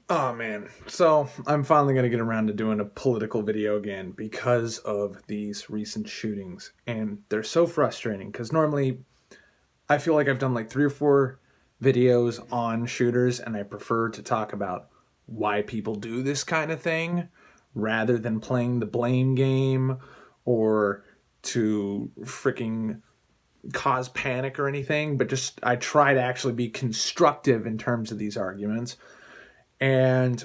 Oh man. So I'm finally going to get around to doing a political video again because of these recent shootings. And they're so frustrating because normally I feel like I've done like 3 or 4 videos on shooters and I prefer to talk about why people do this kind of thing rather than playing the blame game or to freaking cause panic or anything. But just I try to actually be constructive in terms of these arguments. And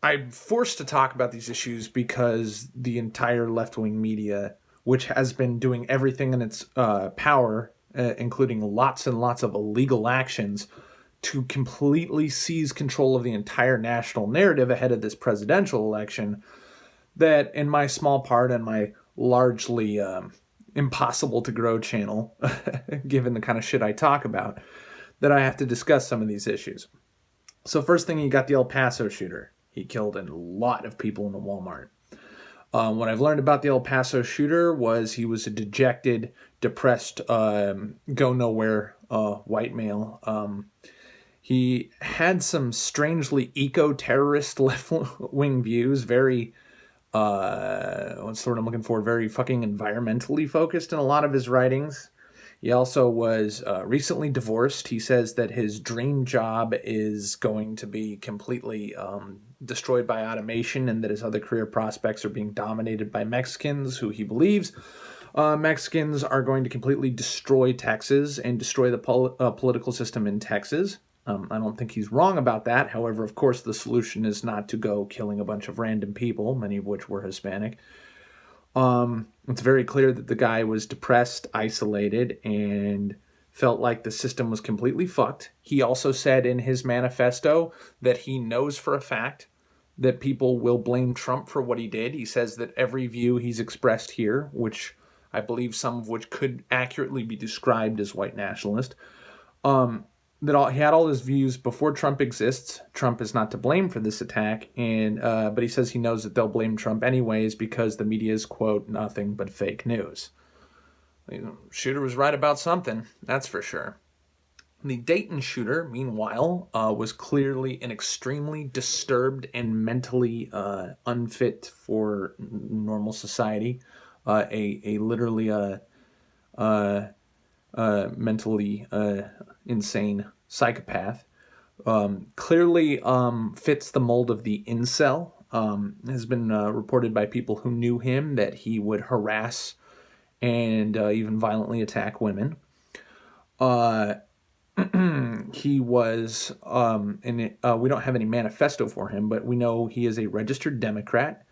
I'm forced to talk about these issues because the entire left wing media, which has been doing everything in its power, including lots and lots of illegal actions, to completely seize control of the entire national narrative ahead of this presidential election, that in my small part and my largely impossible to grow channel, given the kind of shit I talk about, that I have to discuss some of these issues. So, first thing, you got the El Paso shooter. He killed a lot of people in a Walmart. What I've learned about the El Paso shooter was he was a dejected, depressed, go nowhere white male. He had some strangely eco-terrorist left-wing views, very, what's the word I'm looking for, very fucking environmentally focused in a lot of his writings. He also was recently divorced. He says that his dream job is going to be completely destroyed by automation and that his other career prospects are being dominated by Mexicans, who he believes Mexicans are going to completely destroy Texas and destroy the political system in Texas. I don't think he's wrong about that. However, of course, the solution is not to go killing a bunch of random people, many of which were Hispanic. It's very clear that the guy was depressed, isolated, and felt like the system was completely fucked. He also said in his manifesto that he knows for a fact that people will blame Trump for what he did. He says that every view he's expressed here, which I believe some of which could accurately be described as white nationalist, he had all his views before Trump exists. Trump is not to blame for this attack, and but he says he knows that they'll blame Trump anyways because the media is, quote, nothing but fake news. Shooter was right about something, that's for sure. The Dayton shooter, meanwhile, was clearly an extremely disturbed and mentally unfit for normal society. A literally mentally insane psychopath. Clearly fits the mold of the incel. Has been reported by people who knew him that he would harass and even violently attack women. Uh, he was, we don't have any manifesto for him, but we know he is a registered Democrat.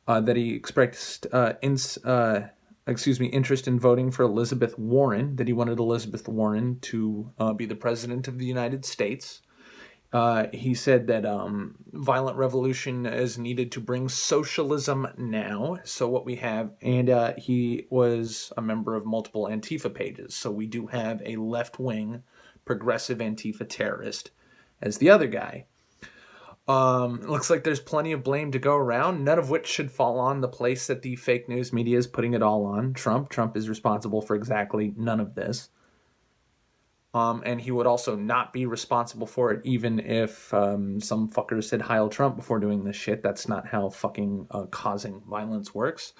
That he expressed interest in voting for Elizabeth Warren, that he wanted Elizabeth Warren to be the president of the United States. He said that violent revolution is needed to bring socialism now. So what we have, and he was a member of multiple Antifa pages. So we do have a left-wing progressive Antifa terrorist as the other guy. Looks like there's plenty of blame to go around, none of which should fall on the place that the fake news media is putting it all on. Trump. Trump is responsible for exactly none of this. And he would also not be responsible for it even if some fuckers said Heil Trump before doing this shit. That's not how fucking causing violence works.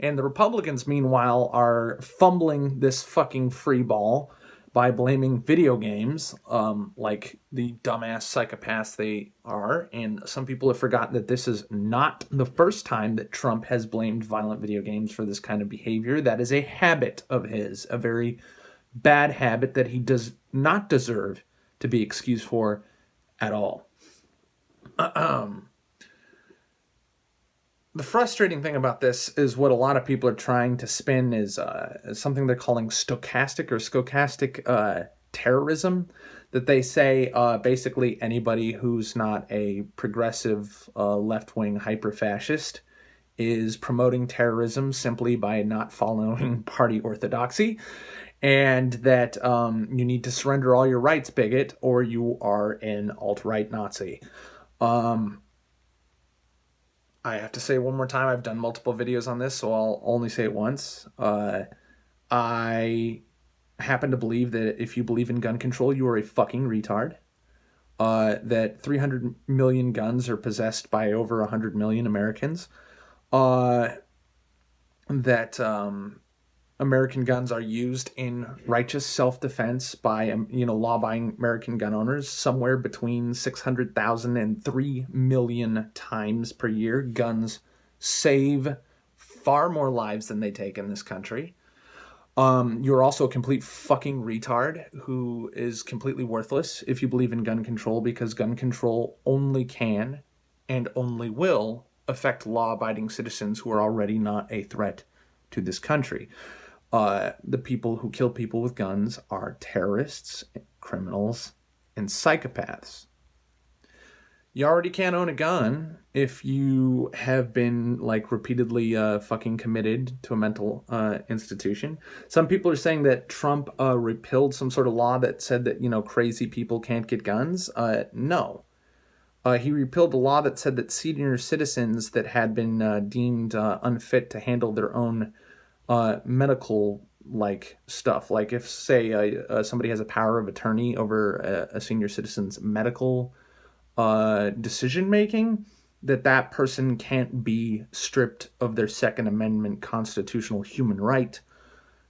And the Republicans, meanwhile, are fumbling this fucking free ball by blaming video games like the dumbass psychopaths they are. And some people have forgotten that this is not the first time that Trump has blamed violent video games for this kind of behavior. That is a habit of his, a very bad habit that he does not deserve to be excused for at all. The frustrating thing about this is what a lot of people are trying to spin is something they're calling stochastic terrorism. That they say basically anybody who's not a progressive left-wing hyper-fascist is promoting terrorism simply by not following party orthodoxy, and that you need to surrender all your rights, bigot, or you are an alt-right Nazi. I have to say one more time, I've done multiple videos on this, so I'll only say it once. I happen to believe that if you believe in gun control, you are a fucking retard. that 300 million guns are possessed by over 100 million Americans. Uh, that American guns are used in righteous self-defense by law-abiding American gun owners somewhere between 600,000 and 3 million times per year. Guns save far more lives than they take in this country. You're also a complete fucking retard who is completely worthless if you believe in gun control, because gun control only can and only will affect law-abiding citizens who are already not a threat to this country. The people who kill people with guns are terrorists, criminals, and psychopaths. You already can't own a gun if you have been repeatedly fucking committed to a mental institution. Some people are saying that Trump repealed some sort of law that said that crazy people can't get guns. No. He repealed a law that said that senior citizens that had been deemed unfit to handle their own medical stuff, like if say somebody has a power of attorney over a senior citizen's medical decision making, that person can't be stripped of their Second Amendment constitutional human right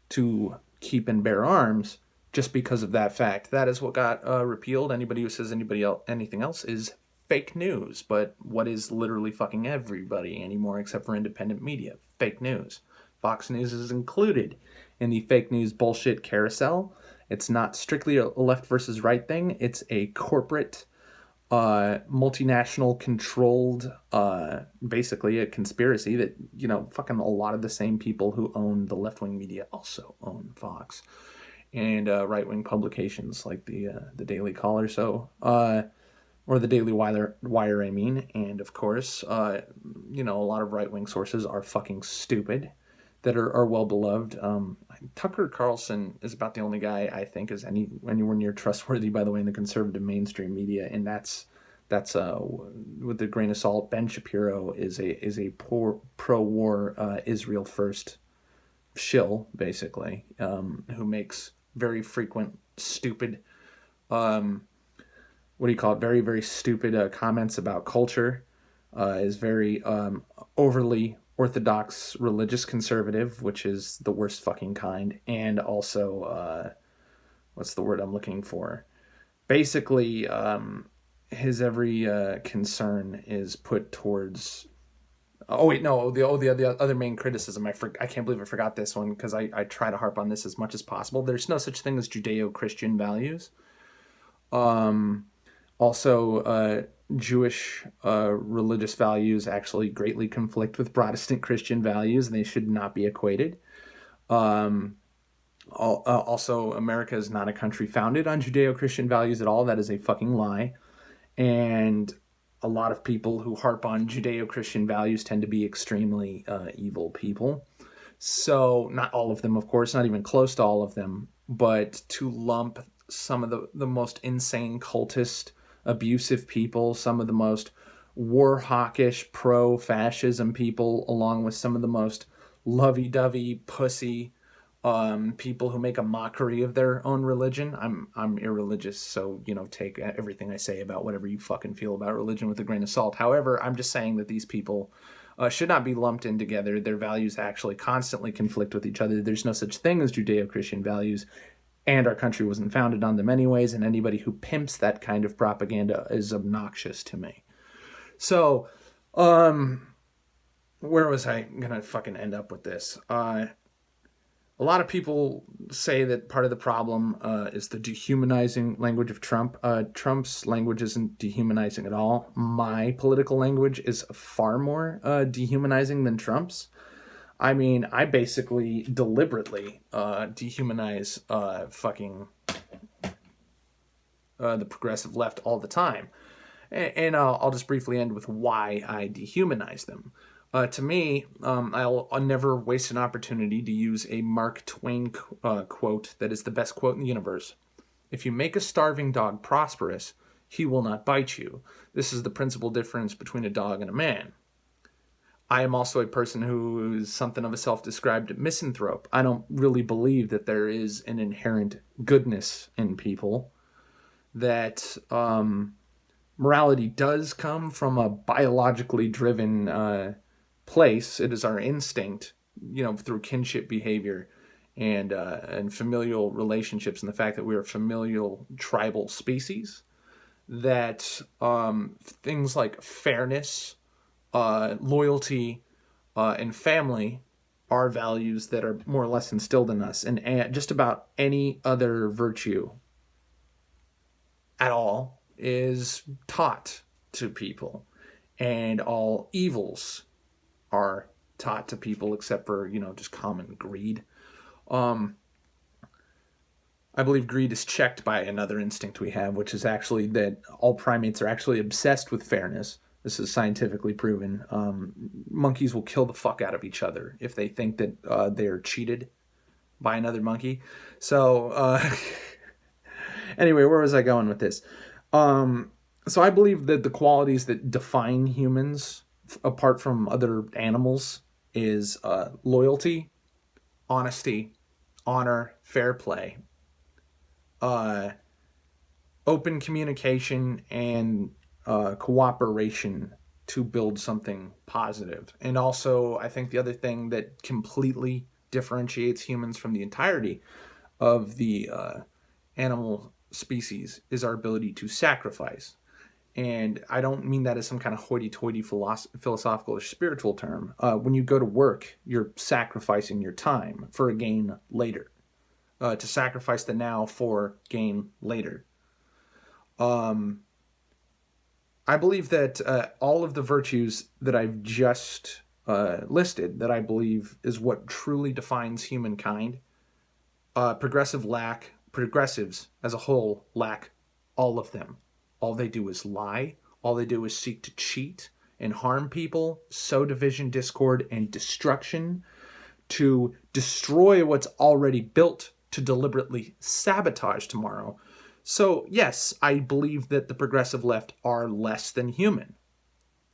to keep and bear arms just because of that fact. That is what got repealed. Anybody who says anything else is fake news. But what is literally fucking everybody anymore except for independent media? Fake news. Fox News is included in the fake news bullshit carousel. It's not strictly a left versus right thing. It's a corporate, multinational controlled, basically a conspiracy that, fucking a lot of the same people who own the left-wing media also own Fox. And right-wing publications like the Daily Caller, or the Daily Wire, I mean. And of course, a lot of right-wing sources are fucking stupid that are well beloved. Tucker Carlson is about the only guy I think is anywhere near trustworthy, by the way, in the conservative mainstream media, and that's with a grain of salt. Ben Shapiro is a pro-war Israel first shill, basically, who makes very frequent stupid very, very stupid comments about culture, is very overly orthodox religious conservative, which is the worst fucking kind, and also what's the word I'm looking for? Basically, his every concern is put towards. Oh wait, no. The other main criticism, I can't believe I forgot this one, because I try to harp on this as much as possible. There's no such thing as Judeo-Christian values. Also, Jewish religious values actually greatly conflict with Protestant Christian values, and they should not be equated. Also, America is not a country founded on Judeo-Christian values at all. That is a fucking lie. And a lot of people who harp on Judeo-Christian values tend to be extremely evil people. So, not all of them, of course, not even close to all of them, but to lump some of the most insane cultist, abusive people, some of the most war hawkish pro-fascism people, along with some of the most lovey-dovey pussy people who make a mockery of their own religion. I'm irreligious, so take everything I say about whatever you fucking feel about religion with a grain of salt. However, I'm just saying that these people should not be lumped in together. Their values actually constantly conflict with each other. There's no such thing as Judeo-Christian values, and our country wasn't founded on them anyways, and anybody who pimps that kind of propaganda is obnoxious to me. So, where was I gonna fucking end up with this? A lot of people say that part of the problem is the dehumanizing language of Trump. Trump's language isn't dehumanizing at all. My political language is far more dehumanizing than Trump's. I mean, I basically deliberately dehumanize the progressive left all the time. And I'll just briefly end with why I dehumanize them. To me, I'll never waste an opportunity to use a Mark Twain quote that is the best quote in the universe. If you make a starving dog prosperous, he will not bite you. This is the principal difference between a dog and a man. I am also a person who is something of a self-described misanthrope. I don't really believe that there is an inherent goodness in people. that morality does come from a biologically driven place. It is our instinct, through kinship behavior and familial relationships, and the fact that we are familial tribal species. That things like fairness, loyalty, and family are values that are more or less instilled in us, and just about any other virtue at all is taught to people, and all evils are taught to people except for just common greed. um I believe greed is checked by another instinct we have, which is actually that all primates are actually obsessed with fairness. This is scientifically proven. Monkeys will kill the fuck out of each other if they think that they're cheated by another monkey. So anyway, where was I going with this? So I believe that the qualities that define humans, apart from other animals, is loyalty, honesty, honor, fair play, uh, open communication, and cooperation to build something positive. And also, I think the other thing that completely differentiates humans from the entirety of the animal species is our ability to sacrifice. And I don't mean that as some kind of hoity-toity philosophical or spiritual term. When you go to work, you're sacrificing your time for a gain later. To sacrifice the now for gain later. I believe that all of the virtues that I've just listed, that I believe is what truly defines humankind, progressives as a whole lack all of them. All they do is lie. All they do is seek to cheat and harm people, sow division, discord, and destruction, to destroy what's already built, to deliberately sabotage tomorrow. So, yes, I believe that the progressive left are less than human.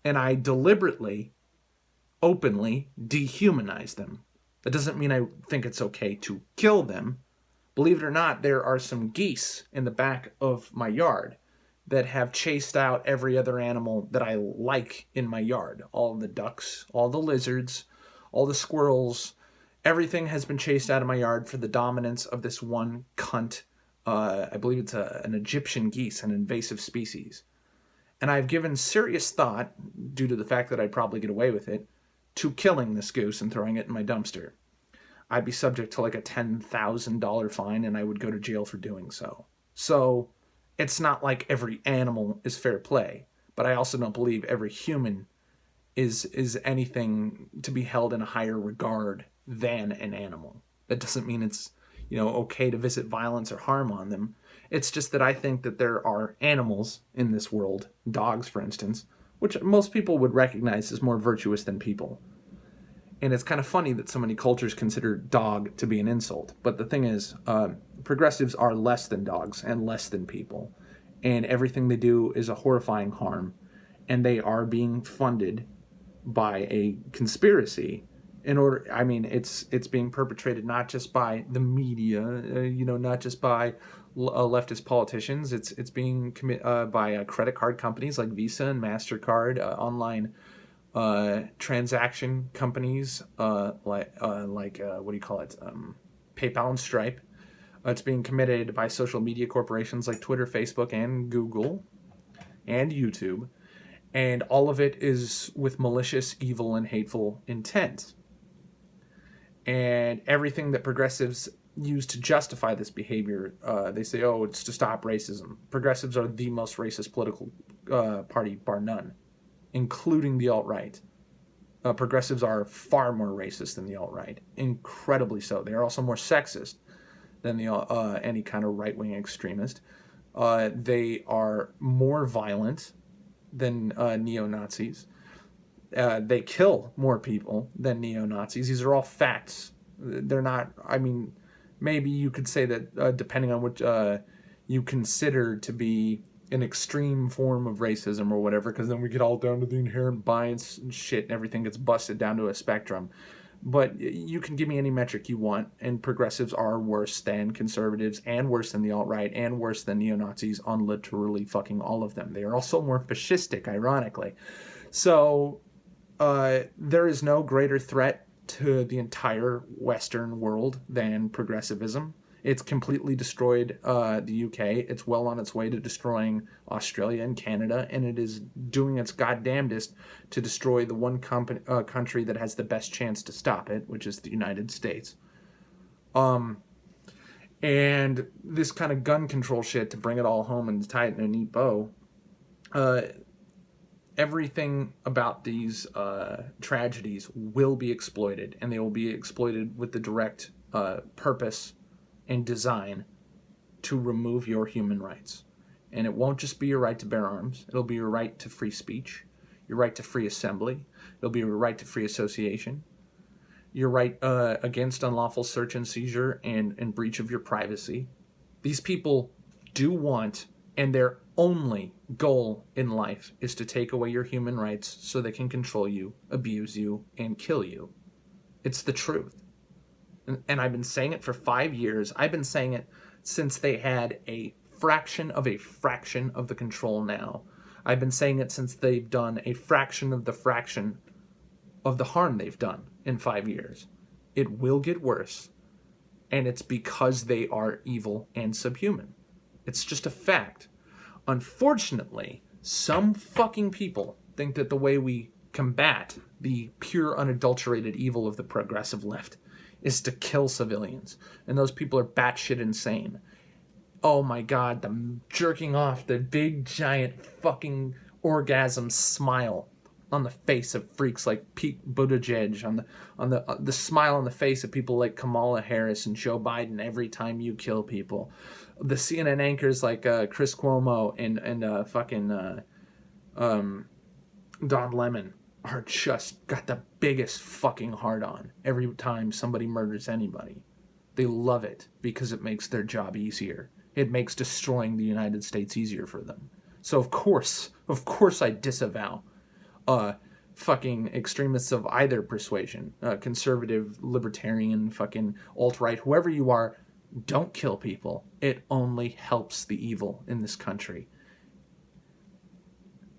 And I deliberately, openly dehumanize them. That doesn't mean I think it's okay to kill them. Believe it or not, there are some geese in the back of my yard that have chased out every other animal that I like in my yard. All the ducks, all the lizards, all the squirrels. Everything has been chased out of my yard for the dominance of this one cunt. I believe it's an Egyptian geese, an invasive species. And I've given serious thought, due to the fact that I'd probably get away with it, to killing this goose and throwing it in my dumpster. I'd be subject to like a $10,000 fine, and I would go to jail for doing so. So it's not like every animal is fair play, but I also don't believe every human is anything to be held in a higher regard than an animal. That doesn't mean it's okay to visit violence or harm on them. It's just that I think that there are animals in this world, dogs for instance, which most people would recognize as more virtuous than people. And it's kind of funny that so many cultures consider dog to be an insult. But the thing is, progressives are less than dogs and less than people. And everything they do is a horrifying harm. And they are being funded by a conspiracy it's being perpetrated not just by the media, not just by leftist politicians. It's being committed by credit card companies like Visa and MasterCard, online transaction companies like what do you call it? PayPal and Stripe. It's being committed by social media corporations like Twitter, Facebook, and Google, and YouTube. And all of it is with malicious, evil, and hateful intent. And everything that progressives use to justify this behavior, they say, oh, it's to stop racism. Progressives are the most racist political party, bar none, including the alt-right. Progressives are far more racist than the alt-right, incredibly so. They are also more sexist than the any kind of right-wing extremist. They are more violent than neo-Nazis. They kill more people than neo-Nazis. These are all facts. They're not, maybe you could say that depending on what you consider to be an extreme form of racism or whatever, because then we get all down to the inherent bias and shit and everything gets busted down to a spectrum. But you can give me any metric you want, and progressives are worse than conservatives and worse than the alt-right and worse than neo-Nazis on literally fucking all of them. They are also more fascistic, ironically. So there is no greater threat to the entire Western world than progressivism. It's completely destroyed the UK. It's well on its way to destroying Australia and Canada, and it is doing its goddamnedest to destroy the one country that has the best chance to stop it, which is the United States. And this kind of gun control shit, to bring it all home and tie it in a neat bow, everything about these tragedies will be exploited, and they will be exploited with the direct purpose and design to remove your human rights. And it won't just be your right to bear arms. It'll be your right to free speech, your right to free assembly. It'll be your right to free association, your right against unlawful search and seizure and breach of your privacy. These people do want, and their only goal in life is to take away your human rights so they can control you, abuse you, and kill you. It's the truth. And I've been saying it for 5 years. I've been saying it since they had a fraction of the control now. I've been saying it since they've done a fraction of the harm they've done in 5 years. It will get worse. And it's because they are evil and subhuman. It's just a fact. Unfortunately, some fucking people think that the way we combat the pure, unadulterated evil of the progressive left is to kill civilians. And those people are batshit insane. Oh my god, the jerking off, the big, giant fucking orgasm smile on the face of freaks like Pete Buttigieg, on the smile on the face of people like Kamala Harris and Joe Biden every time you kill people. The CNN anchors like Chris Cuomo and Don Lemon are just got the biggest fucking hard on every time somebody murders anybody. They love it because it makes their job easier. It makes destroying the United States easier for them. So of course I disavow fucking extremists of either persuasion, conservative, libertarian, fucking alt-right, whoever you are. Don't kill people. It only helps the evil in this country.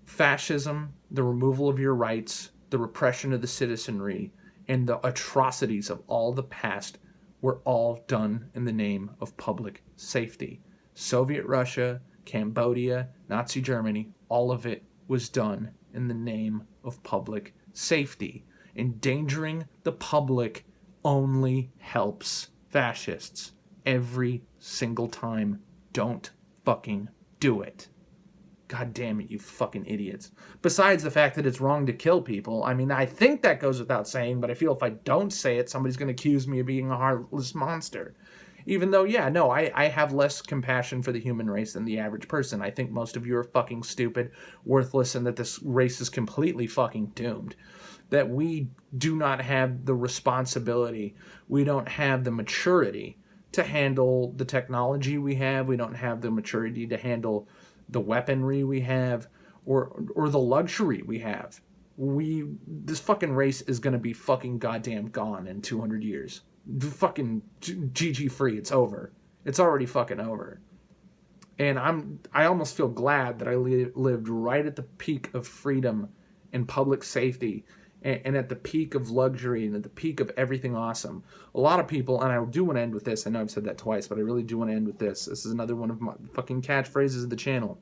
Fascism, the removal of your rights, the repression of the citizenry, and the atrocities of all the past were all done in the name of public safety. Soviet Russia, Cambodia, Nazi Germany, all of it was done in the name of public safety. Endangering the public only helps fascists. Every single time. Don't fucking do it. God damn it, you fucking idiots. Besides the fact that it's wrong to kill people, I mean, I think that goes without saying, but I feel if I don't say it, somebody's going to accuse me of being a heartless monster. Even though, yeah, no, I have less compassion for the human race than the average person. I think most of you are fucking stupid, worthless, and that this race is completely fucking doomed. That we do not have the responsibility, we don't have the maturity to handle the technology we have. We don't have the maturity to handle the weaponry we have or the luxury we have. This fucking race is going to be fucking goddamn gone in 200 years. Fucking GG free. It's over. It's already fucking over. And I almost feel glad that I lived right at the peak of freedom and public safety and at the peak of luxury and at the peak of everything awesome. A lot of people, and I do want to end with this, I know I've said that twice, but I really do want to end with this. This is another one of my fucking catchphrases of the channel.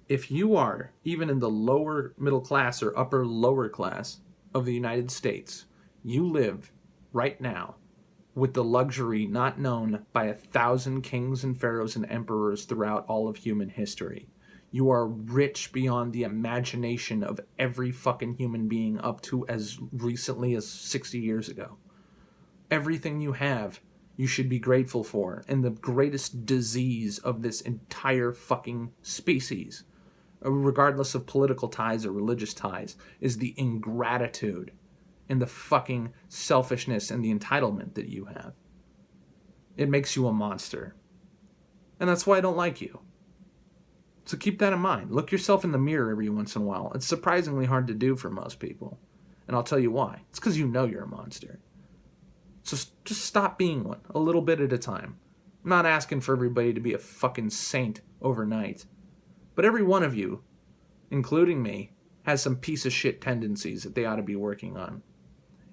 If you are even in the lower middle class or upper lower class of the United States, you live right now with the luxury not known by 1,000 kings and pharaohs and emperors throughout all of human history. You are rich beyond the imagination of every fucking human being up to as recently as 60 years ago. Everything you have, you should be grateful for. And the greatest disease of this entire fucking species, regardless of political ties or religious ties, is the ingratitude and the fucking selfishness and the entitlement that you have. It makes you a monster. And that's why I don't like you. So keep that in mind. Look yourself in the mirror every once in a while. It's surprisingly hard to do for most people. And I'll tell you why. It's because you know you're a monster. So just stop being one, a little bit at a time. I'm not asking for everybody to be a fucking saint overnight. But every one of you, including me, has some piece of shit tendencies that they ought to be working on.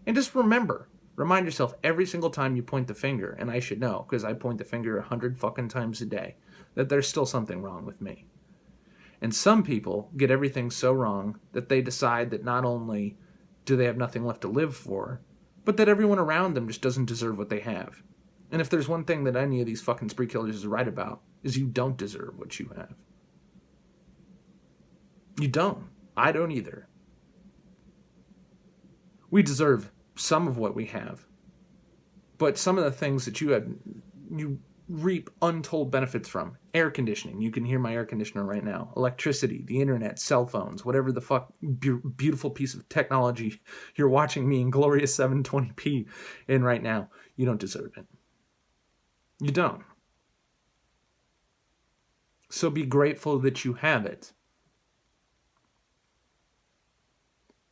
And just remind yourself every single time you point the finger, and I should know, because I point the finger 100 fucking times a day, that there's still something wrong with me. And some people get everything so wrong that they decide that not only do they have nothing left to live for, but that everyone around them just doesn't deserve what they have. And if there's one thing that any of these fucking spree killers is right about, is you don't deserve what you have. You don't. I don't either. We deserve some of what we have. But some of the things that you reap untold benefits from. Air conditioning. You can hear my air conditioner right now. Electricity, the internet, cell phones, whatever the fuck beautiful piece of technology you're watching me in glorious 720p in right now. You don't deserve it. You don't. So be grateful that you have it.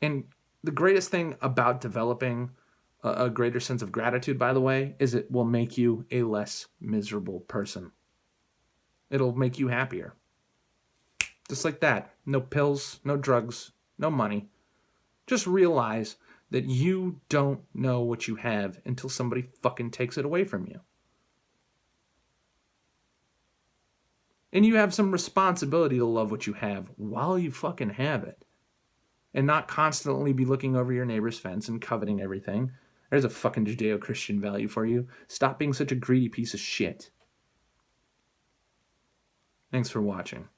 And the greatest thing about developing a greater sense of gratitude, by the way, is it will make you a less miserable person. It'll make you happier. Just like that. No pills, no drugs, no money. Just realize that you don't know what you have until somebody fucking takes it away from you. And you have some responsibility to love what you have while you fucking have it. And not constantly be looking over your neighbor's fence and coveting everything. There's a fucking Judeo-Christian value for you. Stop being such a greedy piece of shit. Thanks for watching.